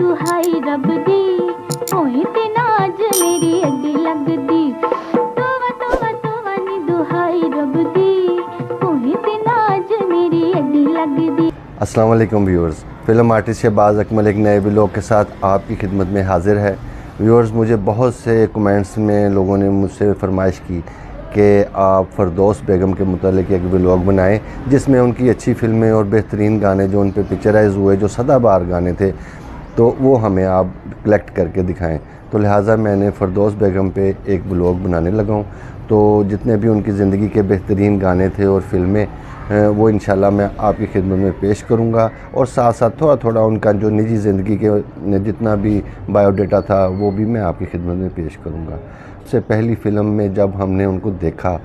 दुहाई रब दी होई ते नाज मेरी अड्डी लगदी तोवा तोवा तोवा नी दुहाई रब दी होई ते नाज मेरी अड्डी लगदी। अस्सलाम वालेकुम viewers, film artist Shahbaz Akmal एक नए व्लॉग के साथ आपकी खिदमत में हाज़िर है। व्यूअर्स, मुझे बहुत से कमेंट्स में लोगों ने मुझसे फरमाइश की कि आप फ़रदौस बेगम के मुतालिक एक व्लॉग बनाएं जिसमें उनकी अच्छी फ़िल्में और बेहतरीन गाने जो उन पे पिक्चराइज़ हुए, जो सदाबहार गाने थे, तो वो हमें आप कलेक्ट करके दिखाएं। तो लिहाजा मैंने फ़रदौस बेगम पे एक व्लॉग बनाने लगा हूँ। तो जितने भी उनकी ज़िंदगी के बेहतरीन गाने थे और फ़िल्में, वो इंशाल्लाह मैं आपकी खिदमत में पेश करूँगा और साथ साथ थोड़ा थोड़ा उनका जो निजी ज़िंदगी के जितना भी बायोडाटा था वो भी मैं आपकी खिदमत में पेश करूँगा। सबसे पहली फ़िल्म में जब हमने उनको देखा,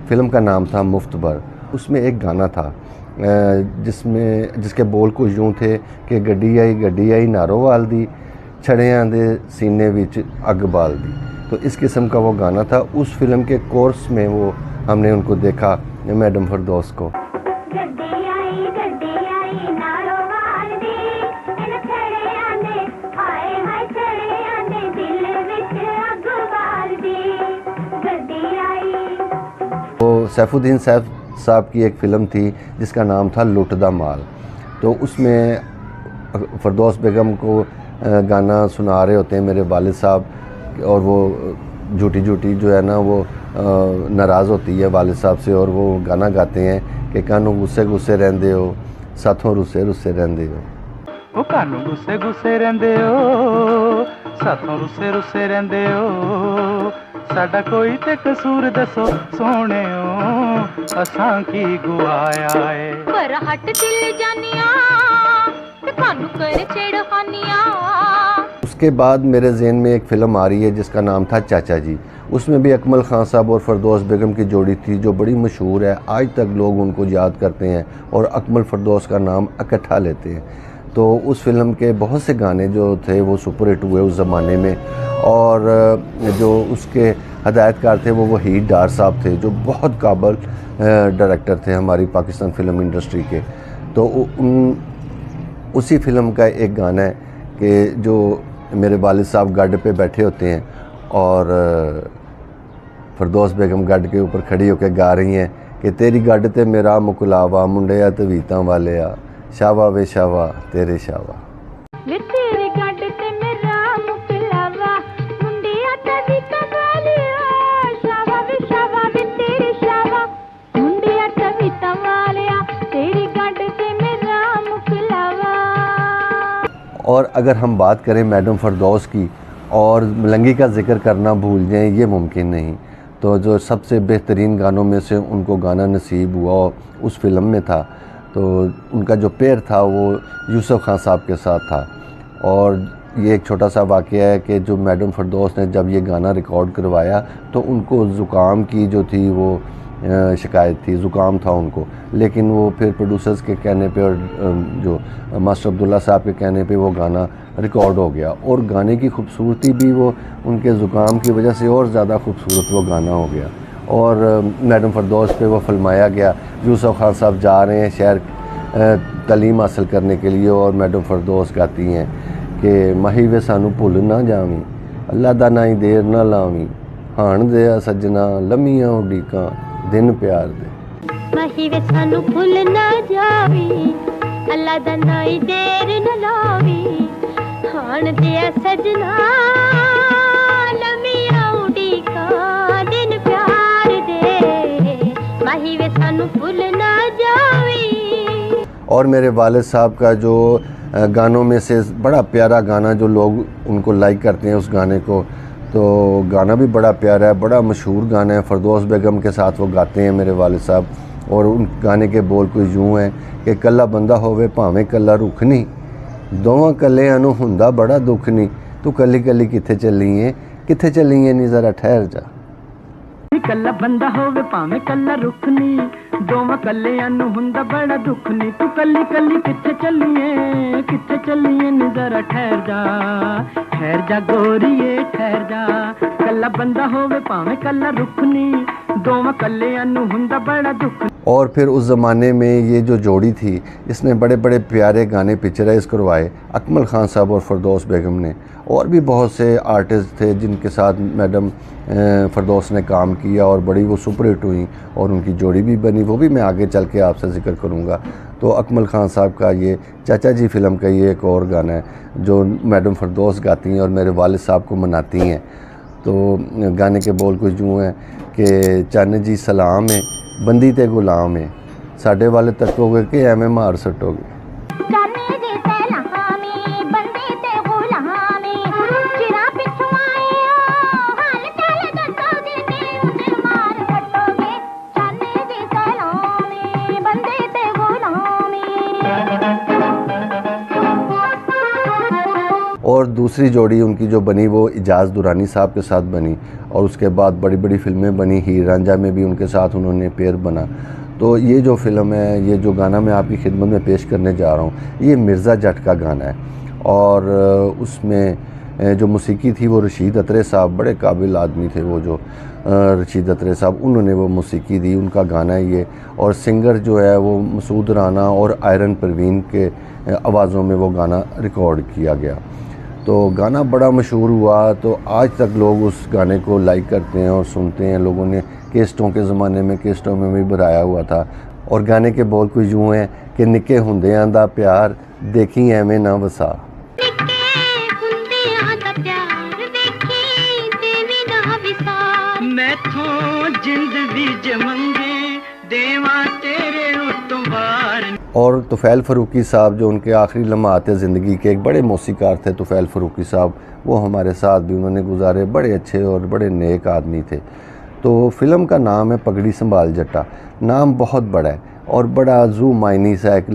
फ़िल्म का नाम था मुफ्तबर। उसमें एक गाना था जिसके बोल कुछ यूँ थे कि गड्डी आई नारो वाल दी छड़ियाँ दे सीने विच अग बाल दी। तो इस किस्म का वो गाना था। उस फिल्म के कोर्स में वो हमने उनको देखा, मैडम फ़रदौस को। वो सैफुद्दीन साहब की एक फ़िल्म थी जिसका नाम था लुट दा माल। तो उसमें फ़रदौस बेगम को गाना सुना रहे होते हैं मेरे वालिद साहब, और वो झूठी जो है ना वो नाराज़ होती है वालिद साहब से, और वो गाना गाते हैं कि कानू गुस्से रहंदे हो साथों रुस्से रहंदे हो। ओ कानू गुस्से रहंदे हो साथों रुस्से रहंदे हो, साडा कोई ते कसूर दसो सोने हो असां की गुआया है। पर हट दिल जानिया ते कानू कर छेड़खानिया। उसके बाद मेरे ज़हन में एक फ़िल्म आ रही है जिसका नाम था चाचा जी। उसमें भी अकमल ख़ान साहब और फ़रदौस बेगम की जोड़ी थी जो बड़ी मशहूर है, आज तक लोग उनको याद करते हैं और अकमल फ़रदौस का नाम इकट्ठा लेते हैं। तो उस फिल्म के बहुत से गाने जो थे वो सुपर हिट हुए उस ज़माने में, और जो उसके हदायतकार थे वो वहीद डार साहब थे जो बहुत काबिल डायरेक्टर थे हमारी पाकिस्तान फ़िल्म इंडस्ट्री के। तो उसी फिल्म का एक गाना है कि जो मेरे वालिद साहब गढ़ पे बैठे होते हैं और फ़रदौस बेगम गढ़ के ऊपर खड़ी होकर गा रही हैं कि तेरी गढ़ ते मेरा मुकलावा मुंडिया ते वीतां वाले आ शावा वे शावा तेरे शावा। तेरे गढ़ ते मेरा मुकलावा मुंडिया ते वीतां वाले आ शावा वे तेरे शावा मुंडिया ते वीतां वाले आ तेरी गढ़ ते मेरा मुकलावा। और अगर हम बात करें मैडम फ़रदौस की और मलंगी का ज़िक्र करना भूल जाएं, ये मुमकिन नहीं। तो जो सबसे बेहतरीन गानों में से उनको गाना नसीब हुआ उस फिल्म में था, तो उनका जो पेयर था वो यूसुफ खान साहब के साथ था। और ये एक छोटा सा वाक़या है कि जो मैडम फ़रदौस ने जब ये गाना रिकॉर्ड करवाया तो उनको ज़ुकाम की जो थी वो शिकायत थी, ज़ुकाम था उनको, लेकिन वो फिर प्रोड्यूसर्स के कहने पे और जो मास्टर अब्दुल्ला साहब के कहने पे वो गाना रिकॉर्ड हो गया, और गाने की खूबसूरती भी वो उनके ज़ुकाम की वजह से और ज़्यादा खूबसूरत वो गाना हो गया, और मैडम फ़रदौस पे वो फिल्माया गया। यूसुफ खान साहब जा रहे हैं शहर तालीम हासिल करने के लिए, और मैडम फ़रदौस गाती हैं कि माही वे सानू भुल ना जावी अल्लाह दा नाई देर ना लावी हाण दे सजना लम्मियां उडीकां दिन प्यार दे। माही वे सानू भुल ना जावी अल्लाह दा नाई देर न लावी हाण दे सजना लम्मियां उडीकां दिन प्यार दे माही वे सानू भुल ना जावी। और मेरे वालिद साहब का जो गानों में से बड़ा प्यारा गाना जो लोग उनको लाइक करते हैं उस गाने को, तो गाना भी बड़ा प्यारा है, बड़ा मशहूर गाना है। फ़रदौस बेगम के साथ वो गाते हैं मेरे वालिद साहब, और उन गाने के बोल कुछ यूँ हैं कि कल्ला बंदा होवे भावें कल्ला रुख नहीं दोवां कल्लियां नूं हुंदा बड़ा दुख नहीं तू कल्ली कल्ली कित्थे चली है नी ज़रा ठहर जा। कल्ला बंदा होवे भावें कल्ला रुख नहीं दोवां कल्लियां नूं हुंदा बड़ा दुख नहीं तू कल्ली कित्थे चलिए नी ज़रा ठहर जा गोरीए ठहर जा। कल्ला बंदा होवे भावें कल्ला रुख नहीं दोवां कल्लियां नूं हुंदा बड़ा दुख। और फिर उस ज़माने में ये जो जोड़ी थी, इसने बड़े बड़े प्यारे गाने पिक्चराइज करवाए, अकमल ख़ान साहब और फरदौस बेगम ने। और भी बहुत से आर्टिस्ट थे जिनके साथ मैडम फरदौस ने काम किया और बड़ी वो सुपरहिट हुई और उनकी जोड़ी भी बनी, वो भी मैं आगे चल के आपसे ज़िक्र करूँगा। तो अकमल ख़ान साहब का ये चाचा जी फ़िल्म का ये एक और गाना है जो मैडम फरदौस गाती हैं और मेरे वालिद साहब को मनाती हैं। तो गाने के बोल कुछ यूँ हैं कि चन्न जी सलाम है, बंदी ते गुलाम है, साढ़े वाले तकोगे कि एवें मार सटोगे। और दूसरी जोड़ी उनकी जो बनी वो इजाज़ दुरानी साहब के साथ बनी और उसके बाद बड़ी बड़ी फ़िल्में बनी, हीर रांझा में भी उनके साथ उन्होंने पेयर बना। तो ये जो फ़िल्म है, ये जो गाना मैं आपकी खिदमत में पेश करने जा रहा हूँ, ये मिर्ज़ा जट का गाना है और उसमें जो मौसीकी थी वो रशीद अतरे साहब, बड़े काबिल आदमी थे वो जो रशीद अतरे साहब, उन्होंने वो मौसीकी दी, उनका गाना है ये। और सिंगर जो है वो मसूद राना और आयरन परवीन के आवाज़ों में वो गाना रिकॉर्ड किया गया। तो गाना बड़ा मशहूर हुआ, तो आज तक लोग उस गाने को लाइक करते हैं और सुनते हैं। लोगों ने केस्टों के ज़माने में केस्टों में भी बनाया हुआ था। और गाने के बोल कुछ यूँ हैं कि निके हुंदियां दा प्यार देखी एवें ना वसा। और तुफ़ैल फ़रूकी साहब जो उनके आखिरी लम्हात ज़िंदगी के एक बड़े मौसीकार थे, तुफ़ैल फ़रूकी साहब, वो हमारे साथ भी उन्होंने गुजारे, बड़े अच्छे और बड़े नेक आदमी थे। तो फ़िल्म का नाम है पगड़ी संभाल जट्टा। नाम बहुत बड़ा है और बड़ा जू मायनी सा एक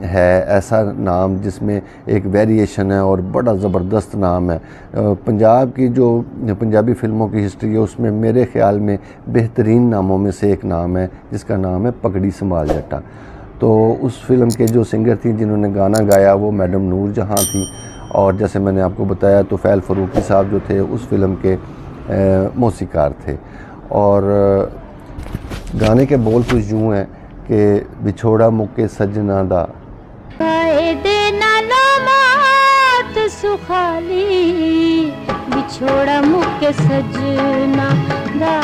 है, ऐसा नाम जिसमें एक वेरिएशन है और बड़ा ज़बरदस्त नाम है। पंजाब की जो पंजाबी फ़िल्मों की हिस्ट्री है उसमें मेरे ख़्याल में बेहतरीन नामों में से एक नाम है जिसका नाम है पगड़ी संभाल जट्टा। तो उस फिल्म के जो सिंगर थी जिन्होंने गाना गाया वो मैडम नूर जहाँ थी और जैसे मैंने आपको बताया तुफ़ैल फ़रूकी साहब जो थे उस फिल्म के मौसीकार थे। और गाने के बोल कुछ यूँ हैं कि बिछोड़ा मुके सजना दा सुखाली, बिछोड़ा मुके सजना दा,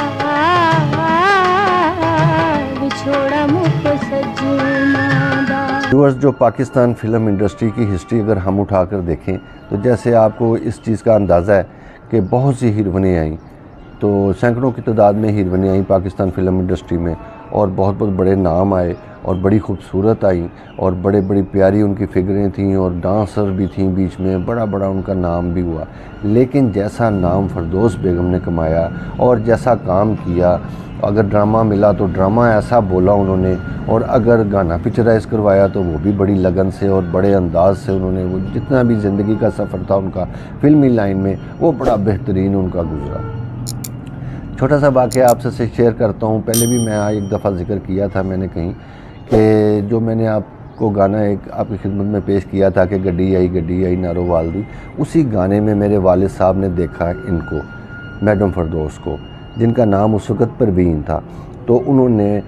बिछोड़ा मुके सजना दा। व्यूअर्स, जो पाकिस्तान फ़िल्म इंडस्ट्री की हिस्ट्री अगर हम उठा कर देखें तो जैसे आपको इस चीज़ का अंदाज़ा है कि बहुत सी हीरोइनें आईं, तो सैकड़ों की तादाद में हीरोइनें आईं पाकिस्तान फ़िल्म इंडस्ट्री में और बहुत बहुत बड़े नाम आए और बड़ी खूबसूरत आईं और बड़े बड़ी प्यारी उनकी फ़िगरें थीं और डांसर भी थीं बीच में, बड़ा बड़ा उनका नाम भी हुआ। लेकिन जैसा नाम फरदौस बेगम ने कमाया और जैसा काम किया, अगर ड्रामा मिला तो ड्रामा ऐसा बोला उन्होंने और अगर गाना पिक्चराइज़ करवाया तो वो भी बड़ी लगन से और बड़े अंदाज से उन्होंने वो जितना भी ज़िंदगी का सफ़र था उनका फ़िल्मी लाइन में वो बड़ा बेहतरीन उनका गुजरा। छोटा सा वाक़या आपसे शेयर करता हूँ। पहले भी मैं एक दफ़ा ज़िक्र किया था मैंने कहीं कि जो मैंने आपको गाना एक आपकी खिदमत में पेश किया था कि गड्डी आई नारो वालदी, उसी गाने में मेरे वालिद साहब ने देखा इनको, मैडम फरदौस को, जिनका नाम उस वक़्त परवीन था। तो उन्होंने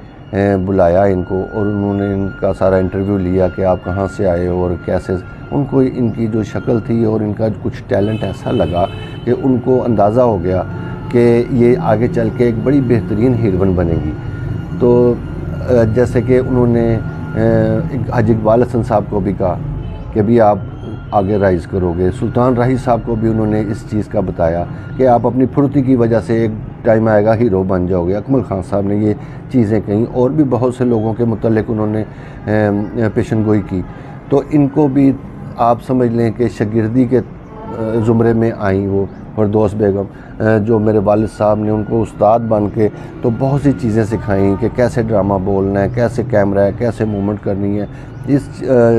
बुलाया इनको और उन्होंने इनका सारा इंटरव्यू लिया कि आप कहाँ से आए हो और कैसे। उनको इनकी जो शक्ल थी और इनका कुछ टैलेंट ऐसा लगा कि उनको अंदाज़ा हो गया कि ये आगे चल के एक बड़ी बेहतरीन हीरोइन बनेगी। तो जैसे कि उन्होंने हाजी इकबाल हसन साहब को भी कहा कि भी आप आगे राइज़ करोगे। सुल्तान राही साहब को भी उन्होंने इस चीज़ का बताया कि आप अपनी फुर्ती की वजह से एक टाइम आएगा हीरो बन जाओगे। अकमल ख़ान साहब ने ये चीज़ें कहीं और भी बहुत से लोगों के मुतल्लिक़ उन्होंने पेशन गोई की। तो इनको भी आप समझ लें कि शागिर्दी के ज़ुमरे में आई वो फरदौस बेगम, जो मेरे वालिद साहब ने उनको उस्ताद बन के तो बहुत सी चीज़ें सिखाई कि कैसे ड्रामा बोलना है, कैसे कैमरा है, कैसे मूवमेंट करनी है। इस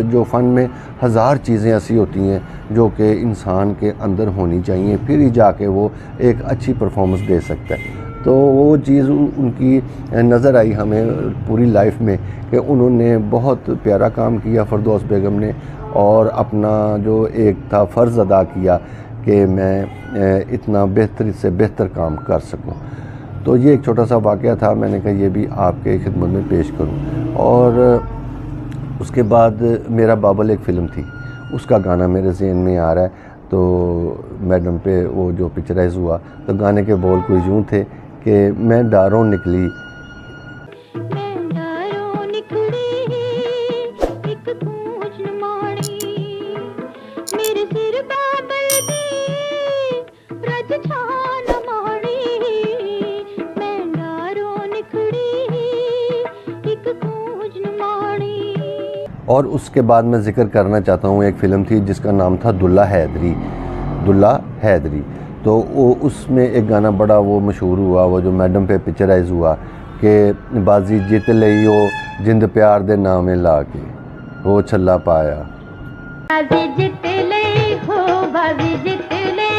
जो फ़न में हज़ार चीज़ें ऐसी होती हैं जो कि इंसान के अंदर होनी चाहिए, फिर ही जाके वो एक अच्छी परफॉर्मेंस दे सकता है। तो वो चीज़ उनकी नज़र आई हमें पूरी लाइफ में कि उन्होंने बहुत प्यारा काम किया फरदौस बेगम ने और अपना जो एक था फ़र्ज़ अदा किया कि मैं इतना बेहतर से बेहतर काम कर सकूं। तो ये एक छोटा सा वाक़या था, मैंने कहा ये भी आपके खिदमत में पेश करूं। और उसके बाद मेरा बाबल एक फ़िल्म थी, उसका गाना मेरे ज़हन में आ रहा है, तो मैडम पे वो जो पिक्चराइज़ हुआ, तो गाने के बोल कुछ यूँ थे कि मैं डारों निकली, मेरे सिर बाबल दी रज छान माणी, मैं डारों निकली एक कूंज माणी। और उसके बाद मैं ज़िक्र करना चाहता हूँ, एक फ़िल्म थी जिसका नाम था दुल्ला हैदरी, दुल्ला हैदरी। तो वो उसमें एक गाना बड़ा वो मशहूर हुआ, वो जो मैडम पे पिक्चराइज़ हुआ कि बाजी जित लई हो जिंद प्यार दे नामे ला के वो छल्ला पाया। बाजी जित ले हो, बाजी जित ले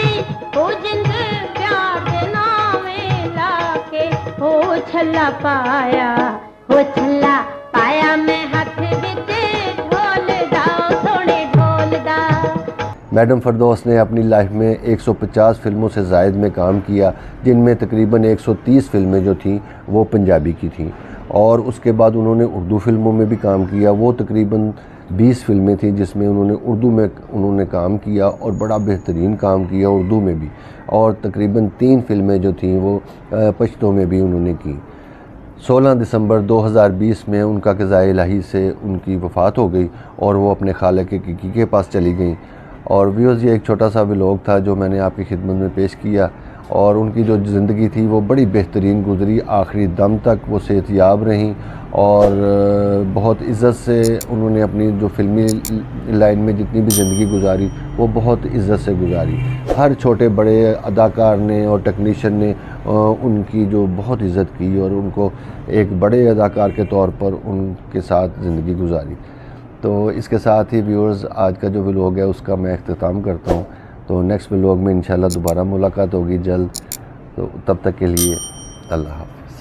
हो, जिंद प्यार दे नामे लाके हो छल्ला पाया, हो छल्ला पाया। मैं हाथ विच ढोल दा, सोने ढोल दा। मैडम फरदौस ने अपनी लाइफ में 150 फ़िल्मों से ज़ायद में काम किया, जिनमें तकरीबन 130 फ़िल्में जो थीं वो पंजाबी की थीं। और उसके बाद उन्होंने उर्दू फ़िल्मों में भी काम किया, वो तकरीबन 20 फ़िल्में थीं जिसमें उन्होंने उर्दू में उन्होंने काम किया और बड़ा बेहतरीन काम किया उर्दू में भी। और तकरीबन 3 फ़िल्में जो थीं वो पश्तो में भी उन्होंने की। 16 दिसंबर 2020 में उनका क़ज़ाए इलाही से उनकी वफ़ात हो गई और वो अपने खालिक के पास चली गई। और व्यूअर्स, ये एक छोटा सा व्लॉग था जो मैंने आपकी खिदमत में पेश किया। और उनकी जो ज़िंदगी थी वो बड़ी बेहतरीन गुज़री, आखिरी दम तक वो सेहतयाब रहीं और बहुत इज़्ज़त से उन्होंने अपनी जो फ़िल्मी लाइन में जितनी भी ज़िंदगी गुजारी वो बहुत इज़्ज़त से गुजारी। हर छोटे बड़े अदाकार ने और टेक्नीशियन ने उनकी जो बहुत इज़्ज़त की और उनको एक बड़े अदाकार के तौर पर उनके साथ ज़िंदगी गुजारी। तो इसके साथ ही व्यूअर्स, आज का जो व्लॉग है उसका मैं अख्तिताम करता हूँ। तो नेक्स्ट व्लॉग में इंशाल्लाह दोबारा मुलाकात होगी जल्द। तो तब तक के लिए अल्लाह हाफ़िज़।